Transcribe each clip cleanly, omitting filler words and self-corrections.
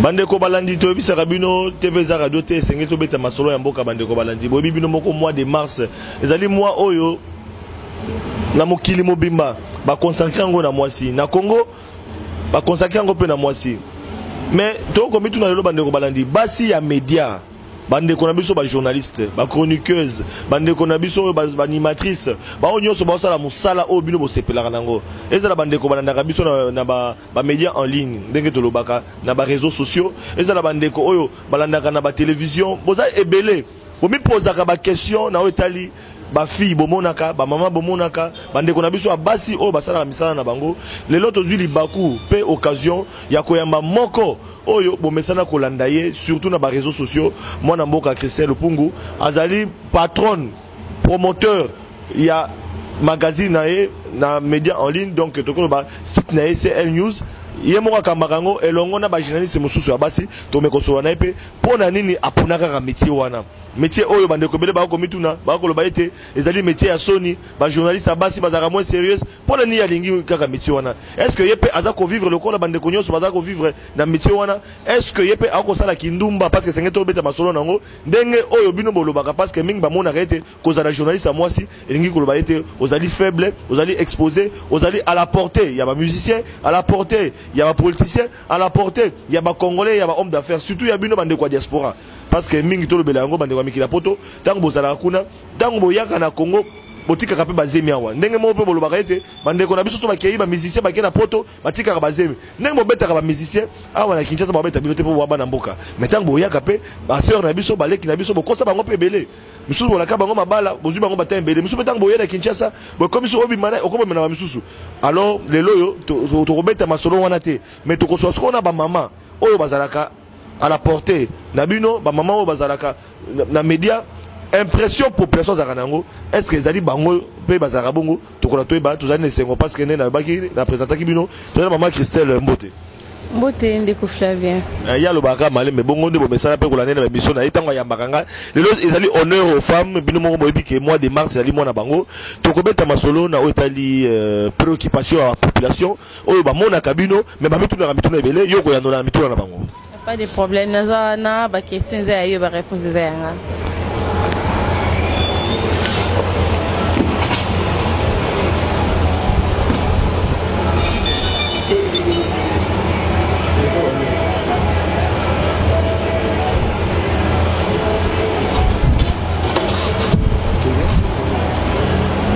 Bandeko balandi to bisaka bino TV za radio te senge to beta masolo ya mboka bandeko balandi bobi bino moko mois de mars ezali mois oyo na mokili mobimba ba consacrer ngo na mwasi na Congo ba consacrer ngo pe na mwasi mais to ko mitu na lelo bandeko balandi basi ya media bandeko na biso ba journaliste ba chroniqueuse bandeko na biso ba animatrice ba onyoso ba sala musala o bino bo sepelaka nango ezala bandeko balanda biso na ba média en ligne ndenge to lobaka na ba réseaux sociaux ezala bandeko oyo balanda na ba télévision boza ebele bo mi posaka ba question na otali ba fille bomonaka ba maman bomonaka bandeko na biso abasi o basala misala na bango lelo tozwi libaku pe occasion ya koyamba moko oyo bomesana kolanda ye surtout na ba réseaux sociaux mwana mboka Christelle Lupungu azali patron promoteur ya magazine na ye na média en ligne donc tokolo ba site na ye CL News ye moko kambakango elongo na ba journaliste mosusu ya basi to mekoso wana pe pona nini apunaka ka métier wana métier oyo bandeko bele ba ko mituna ba ko loba ete ezali métier ya Sony ba journaliste ya basi bazaka moins sérieuse pona nini ya lingi kaka métier wana est-ce que yepe azako vivre le corps bandeko nyoso bazako vivre na métier wana est-ce que yepe ako sala kindumba parce que sengeto beta masolo nango ndenge oyo bino bolobaka parce que mingi ba mona ete kozala journaliste ya mwasi lingi ko loba ete ozali faible ozali exposé ozali à la portée ya ba musicien à la portée ya ba politicien à la portée ya ba congolais ya ba homme d'affaires surtout ya bino bandeko diaspora parce que mingi tolo belango bandeko mikila poto tango bozala kuna tango boyaka na Congo botika ka pe bazemi awa ndenge mo pe bolobaka ete bandeko na biso to bakei ba musicien bakena poto batika ka bazemi ndenge mo betaka ba musicien awa na Kinshasa ba beta bino te po waba na mboka mais tango boyaka pe ba sœur na biso baleki na biso bokosa bango pe belé misusu bolaka bango mabala bozwi bango bata belé misusu pe tango boyena Kinshasa bokomi so obi mana okobomena ba misusu alors lelo yo to kobeta masolo wana te mais to koso skona ba mama oyo bazalaka à la portée nabino ba maman o bazalaka na média impression population za kanango est-ce que ezali bango pe bazalaka bongo tokola toyeba tozali nesengo parce que na baki na présentaki bino tozali maman Christelle Mbote ndeko Flavien ya lobaka male mais bongo nde bomesala pe kolanda na mission na etango ya mbakanga lelo ezali honneur aux femmes bino moko boyebi ke mois de mars ezali mwana bango tokobeta masolo na otali préoccupation à la population oyo ba mona kabino mais ba mituna ka mituna ebele yoko ya ndona mituna na bango. Pas de problème, na ba question za yo ba réponse za yanga.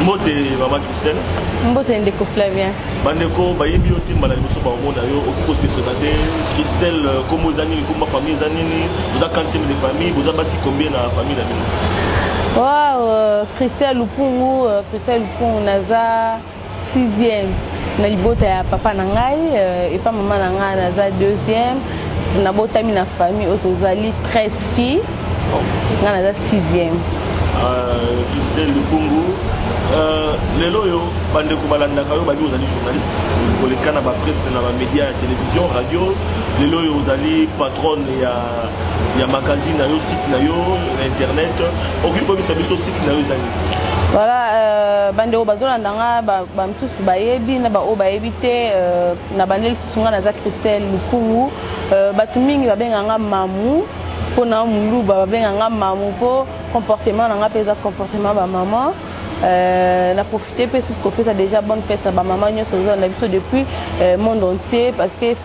Mbote maman Christelle. Mbote ndeko Flavien. Bandeko bayebi yo timba na biso ba mona yo okiko se présenter Christelle comme zani comme famille zanini vous a quantième de famille vous a basi combien na famille na bino. Wow, Christelle Lupungu naza 6e na libota ya papa na ngai et pas maman na ngai naza 2e na botami na famille otozali 13 filles. Nga naza 6e. Christelle Lupungu lelo yo bandeko balandaka yo babi ozali journaliste kolekana ba presse na ba média ya télévision radio lelo yo ozali patron ya magazine na yo site na yo internet okipo bisa biso site na yo zali voilà bandeko bazolandanga ba msusu bayebi na ba o bayebi te na bandeli susunga na za Christelle Lupungu batu mingi babenganga mamu pona muluba babenganga mamu po comportement nanga pesa comportement ba maman na profité parce que ça déjà bonne fête à ma maman nous sommes depuis monde entier parce que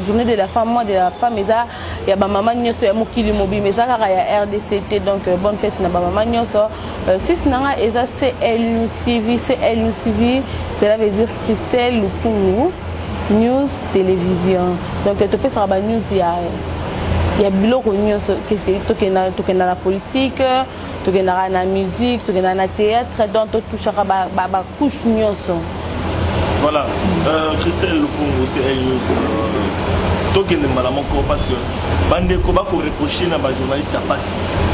journée de la femme mois de la femme il y a ma maman nous sommes mokili mobile mais ça il y a RDCT donc bonne fête na ma maman nous sommes si nanga eza CLUCV cela veut dire Christelle Lupungu News Télévision donc tu peux savoir news il y a biloko nyonso tokenda na politique tokenda na musique tokenda na théâtre donc touchaka ba couche nyonso. Voilà Christelle Lupungu c'est elle tokende malamoko parce que bandeko ba ko reprocher na ba journaliste à passe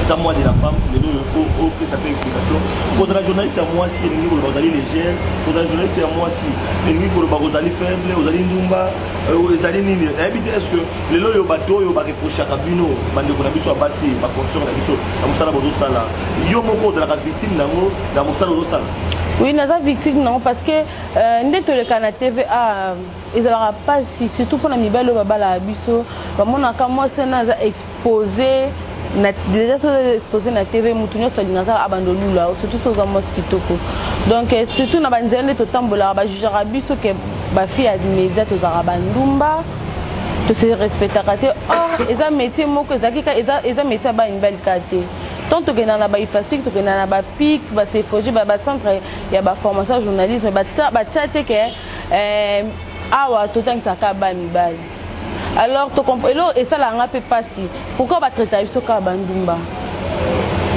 ça moi de la femme mais nous il faut que ça peut explication pour la journaliste à moi si lingi ko bazali légère pour la journaliste à moi si lingi ko bazali faible ozali ndumba ozali nini habite est-ce que lelo yo bato yo ba reprocher ka bino bandeko na biso abasi ba conscience na biso na musala bozo sala yo moko de la victime nango na musala bozo sala. Oui, nous avons victime non parce que nous sommes le canal TVA ils n'auront pas surtout pour la mibalo babala biso bamonaka mwasi na aza exposé déjà exposé na TV mutu nyonso alingaka abandolula surtout soza mwasi kitoko donc surtout na banzela nde totambolaka bajugaka biso ke bafille ya média tozalaka bandumba tose respectaka te or eza métier moko eza métier ya bamibali kaka te tant tokenda na baifasik tokenda na bapic basefogi bacentre ya baformation ya journalisme batya te ke awa totangisaka bamibali alors tu comprends et ça la ngape passi pourquoi ba traiter biso ka bandumba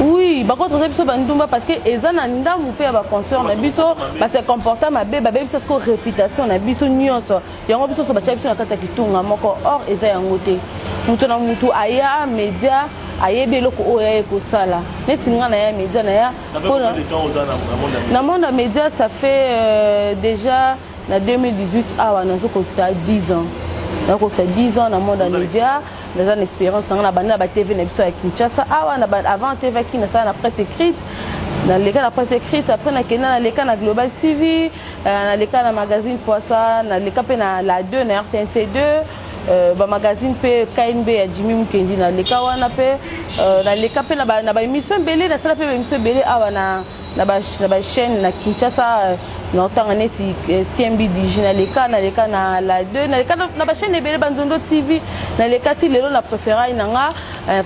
oui ba traiter biso bandumba parce que ezana ndamu pe ba concert na biso ba se comporter mabe ba biso ko réputation na biso nyonso yango biso so ba tia biso na kata kitunga moko or eza yango te mutu na mutu aya media ayebe loko oya ko sala neti ngana ya media na ya na monde media ça fait déjà na 2018 awa na zoko ça 10 ans. Donc c'est 10 ans dans le monde des médias, dans une expérience dans la TV à Kinshasa, avant TV qui dans la presse écrite, dans les cas de la presse écrite, après dans les cas de Global TV, dans les cas de magazine Poissa, dans les cas de la 2, dans RTNC2, magazine KNB à Jimmy Mukendi, dans les cas dans les cas de la émission Belé, dans la émission Belé, na ba chaîne na Kinshasa na tanga neti CMB Digi les cas na la 2 na les na ba chaîne ebele banzondo TV na les cas ti lelo na préféra nanga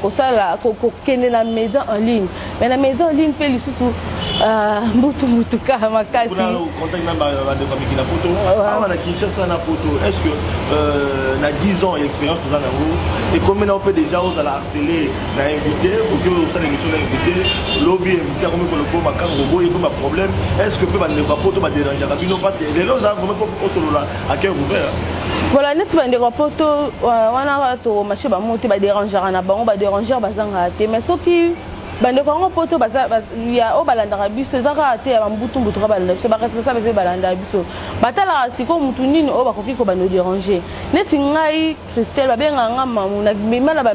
ko sala ko kende na média en ligne mais na média en ligne pe lisusu mutu ka makasi pour le contact na ba de komiki na photo awa na Kinshasa na photo est-ce que na 10 ans d'expérience vous en avez et combien on peut déjà aux la harceler na invité ou que vous allez émission invité lobby invité comme ko le ko makam robot et comme problème est-ce que peut ba ne pas photo ba déranger rabino parce que les gens vraiment faut solo là à cœur ouvert voilà neti ba ndeko poto wana to machi ba mutu ba déranger na bango ba déranger bazanga te mais soki bande ko poto baza ya o balanda biso ezaka te ya mbutu mbutu ka balanda biso ba responsable pe balanda biso batala siko mutu nini o bakoki ko bando déranger neti ngai Christelle ba benga nga mamu na memela ba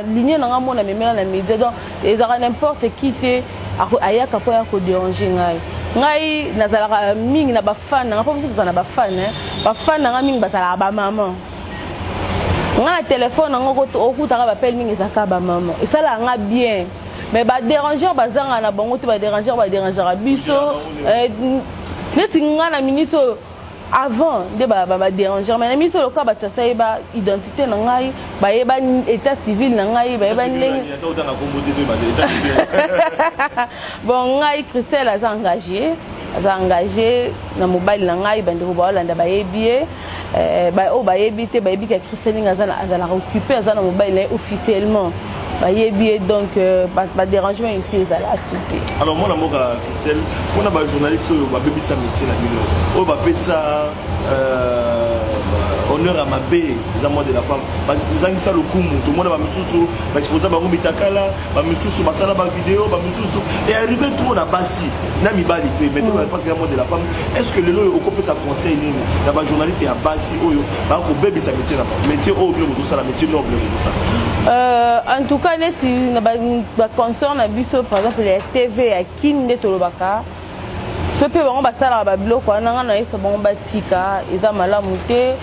ligne na nga mona memela na média donc ezaka n'importe qui te ayaka po ya ko déranger ngai nazalaka mingi na ba fan nga po biso tozana ba fan nga mingi basala ba maman nga téléphone nga ko okutaka ba pelle mingi ezaka ba maman et ça la nga bien mais ba déranger bazanga na bango te ba déranger biso neti nga na ministre avant de ba déranger mais na ministre loka ba tsaye ba identité na ngai ba yeba état civil na ngai ba yeba ndenge bon ngai Christelle a engagé na mobile na ngai bande ko ba landa ba yebi ba yebi te ba yebi ka Christelle ngazana occuper azana mobile officiellement donc pas dérangement ici les ala souper alors moi na moka Christelle on a ba journaliste ba baby sa métier na bino o ba pesa honneur à ma bé les amours de la femme nous avons ça le coup tout le monde va me sous ba exposer ba ngombi takala ba me sous ba sala ba vidéo ba me sous et arrivé trop na basi na mi bali te mais parce que l'amour de la femme est-ce que le lo o peut ça conseil nini na ba journaliste ya basi oyo ba ko baby sa métier na métier au bleu vous ça la métier noble vous ça en tout cas neti na ba concert na biso par exemple les TV à Kinde tolobaka ce pe bango basala ba biloko wana na yesa bango batika eza malamu te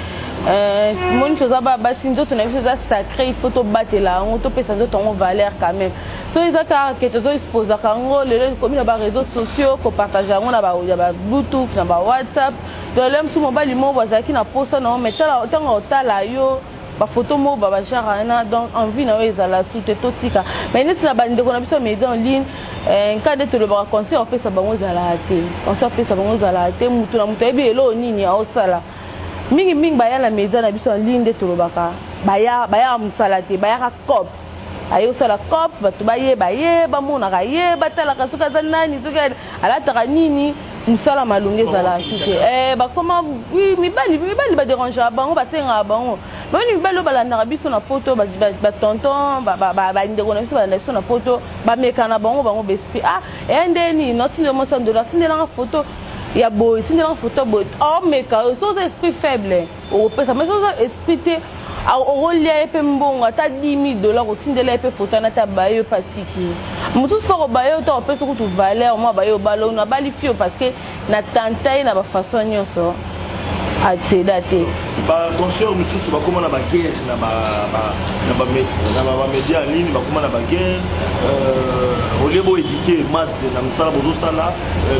moni chose ba sinzoto na biso za sacré il faut to batela on to pesa nzoto on valeur quand même so ezaka que to expose kango le comme na ba réseaux sociaux ko partager ngo na ba bluetooth na ba WhatsApp de l'homme sous mobile mo bazaki na posa na metala tango tala yo ba photo mo ba charana donc envie na ezala soute totika mais neti na bande ko na biso média en ligne cas de le ba conseil on peut ça bango ezala te on peut ça bango ezala te mutu na mutu ebi elo nini a osala mingi baya na média na biso en ligne de tolobaka baya musala te baya ka cop ayo sala cop batu baye ba mona ka ye batala ka suka za nani suka alataka nini musala malunge ezala soute ba comment oui mibali ba déranger bango ba senga bango boni mibali balanda biso na poto ba tonton ba ndeko na biso balanda biso na poto ba mekana bango bespi endeni not le mo sans dollar tindela photo ya boy tindela photo boy meka so esprit faible o pesa mais so esprit te o lia pe mbongo ata 10 000 $, otindela pe photo na ta bayo patiki mususu poko bayo to pesa ko tu valeur moi bayo balo na bali fio parce que na tantai na ba façon nyonso accéder te ba concert mususu ba koma na ba guerre na ba média en ligne ba koma na ba guerre olebo éduquer masse na musala bozo sala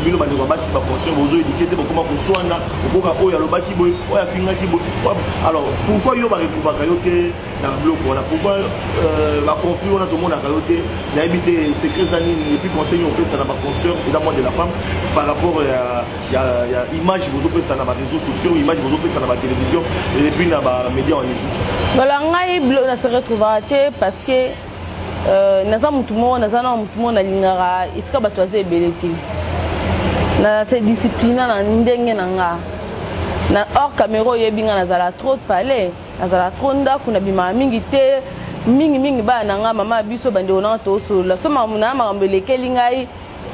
bino ba ndeko basi ba concert bozo éduquer te ba koma ko soana okoka oya lobaki boy oya fingaki boy. Alors pourquoi yo ba retrouver ka yo te na bloc on a pourquoi la conflit on a tout le monde à kayote na habité secret zanini et puis conseil on peut ça na ba concert et dans moi de la femme par rapport à image bozo peut ça na ba réseaux sociaux image bozo peut ça na ba télévision et puis na ba médias en ligne. Voilà ngai bloc na se retrouvera parce que naza mutu mo naza na mutu mo na lingara iska batwaze ebeleti na se discipline na ndenge na nga na hors caméra yebinga nazala trop de palais nazala trop ndako na bima mingi te mingi ba na nga mama biso bande ona to solo so mama na makambo lekeli ngai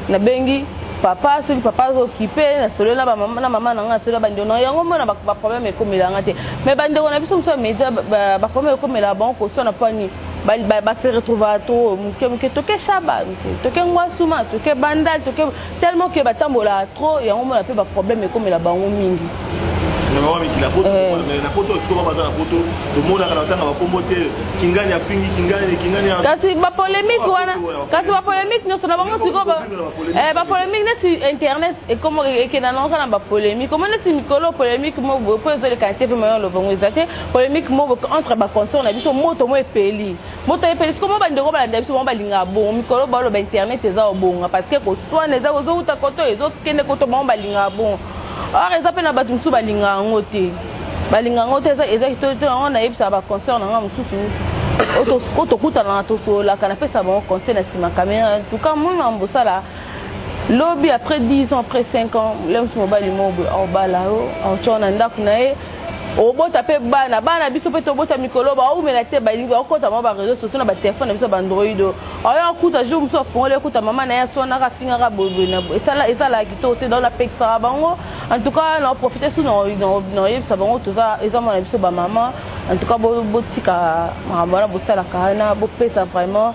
na bengi papa celui papa occupé na solo na ba mama na nga solo bande ona yango mona ba problème ekomela nga te mais bande ona biso so média ba problème ekomela bon ko so na pani ba se retrouver to muke toke shaba toke ngwasuma toke bandal toke tellement que batambola trop yango mona pe ba problème ekomela bango mingi. La photo tout le monde a kingani afingi kingani kasi ba polémique wana kasi ba polémique no sona bango siko ba polémique net internet et comment que na non kana ba polémique comment net mikolo polémique mo bo pozo le kanté pe mo lo bongo ezate polémique mo entre ba concert na biso moto mo epeli comment ba ndeko ba ndeko biso mo ba linga bon mikolo ba lo ba internet eza bonga parce que ko swana eza ko zo uta koto ezo kende koto mo ba linga bon. Or eza pe na bato musu balinga yango te eza kitoko yango na yebisa ba concert na nga mususu otokutana na tosolaka napesa bango concert na nsima caméra en tout cas mona mbosala lobi après 10 ans après 5 ans le musu mobali mobo obala otyo na ndako na ye obota pe bana biso pe tobota mikolo ba umela te balingi okota mo ba réseaux sociaux na ba téléphone na biso ba android aya kuta jour muso fongole kuta mama na ya sona ka finga ka bobo na esala kito te dans la pexa bango en tout cas on profiter sous no yebisa bango toza eza mona biso ba mama en tout cas botika mama bo sala kana bo pesa vraiment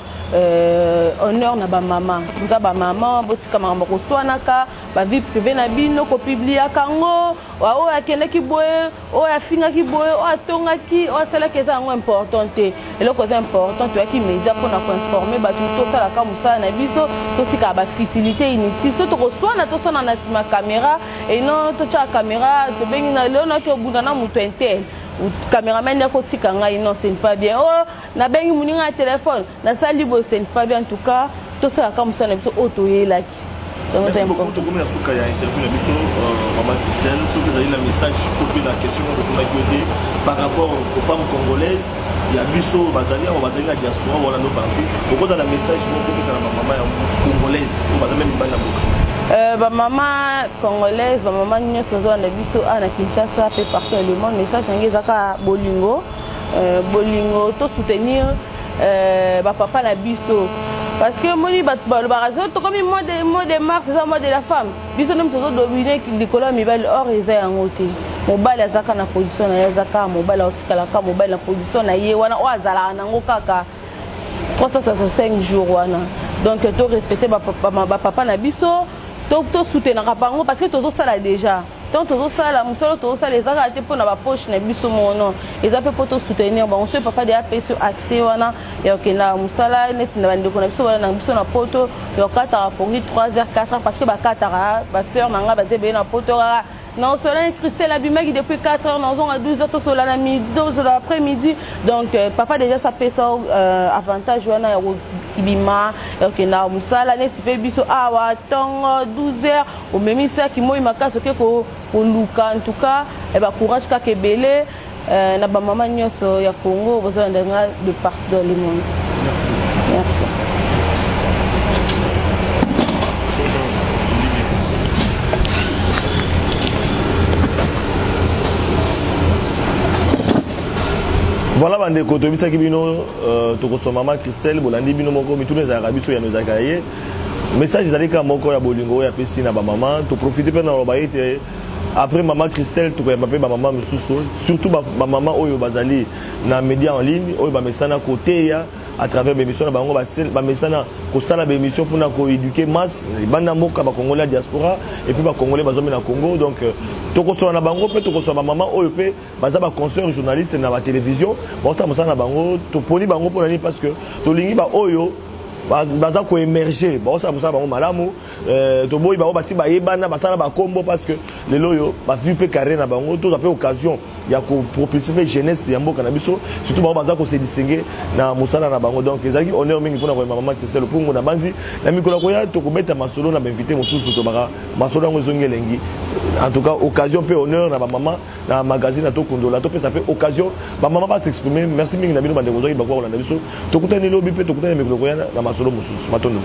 honneur na ba mama nza ba mama botika mama ko swana ka ba vie privée na bino ko publier kango o akende ki boye o afinga ki boye o atonga ki o sala ke za ngo important te eloko za important to ki media pour na ko informer ba tout sala ka musala na biso to tika ba futilité inutile so to ko swana to sona na sima caméra et non to cha caméra to bengi na leona ke obunda na mutu intel ou caméraman ya kotika ngai non c'est pas bien oh na bengi muninga téléphone na sali bo c'est pas bien en tout cas to sala ka musala na biso auto yelaki. Merci beaucoup de commencer à souka ya interview la mission maman Christelle sur que vous avez un message pour la question de comment côté par rapport aux femmes congolaises il y a biso bazali on bazali la diaspora wala no parti pourquoi dans la message pour que ça la maman congolaise on va même pas la boka ba maman congolaise ba maman nyoso zo na biso ana Kinshasa pe partout le monde message ngeza ka bolingo to soutenir ba papa na biso parce que moi le barazo to comme mois de mars c'est ça mois de la femme biso nous sommes dominés qui colons mibali or eza yango te mobali azaka na position na yazaka mobali otikala ka mobali na position na ye wana o azala nango kaka 365 jours wana donc to respecter ba papa na biso to soutenir bango parce que tozo sala déjà donc tozo sala musolo tozo sala les arrêter pour na ba poche na biso mono ils appellent pour soutenir bon ce papa de AP sur accès wana ya okenda musala neti na bandeko na biso wana na biso na poto yo kata pour 3h 4h parce que ba katara ba sœur nanga ba zebe na poto non cela Christelle abimaki depuis 4h non à 12h to sola na midi 12h l'après-midi donc papa déjà ça fait ça avantage wana ya kibima okenda musala neti pe biso awa tongo 12h au même ça qui moi makaso ke ko luka en tout cas et ba courage ka kebele na ba mama nyoso ya Congo besoin de partout dans le monde. Merci. Merci. Voilà bandeko to bisaki bino to ko maman Christelle bolandi bino moko mitune za rabiso ya nozaka ye message zalika moko ya bolingo ya pesi na ba maman to profiter pe na loba ete après maman Christelle to ko mape ba maman mususu surtout ba maman oyo bazali na média en ligne oyo ba mesana côté ya à travers l'émission na bango ba mesana ko sala ba émission pour na ko éduquer masse banda mboka ba congolais diaspora et puis ba congolais bazomi na Congo donc toko so na bango pe toko so ba maman oyo pe baza ba conseiller journaliste na ba télévision ba ça na bango to poni bango pour nani parce que to lingi ba oyo baza ko émerger ba ça bango malamu to boyi ba basi ba yebana basala ba combo parce que les loyo ba vu pe carré na bango to appel occasion ya ko propulser jeunesse ya mboka na biso surtout ba baza ko se distinguer na musala na bango donc ezaki honneur mingi pona ko maman c'est le pungu na banzi na mikolo ko ya to ko beta masolo na invité mususu to baka masolo ngo zongelengi en tout cas occasion pe honneur na ba maman na magazine to kondola to pe ça fait occasion ba maman va s'exprimer merci mingi na bino bande ko zo ba ko na biso to kutani lobi pe to kutani mikolo ko ya na masolo mususu matondo.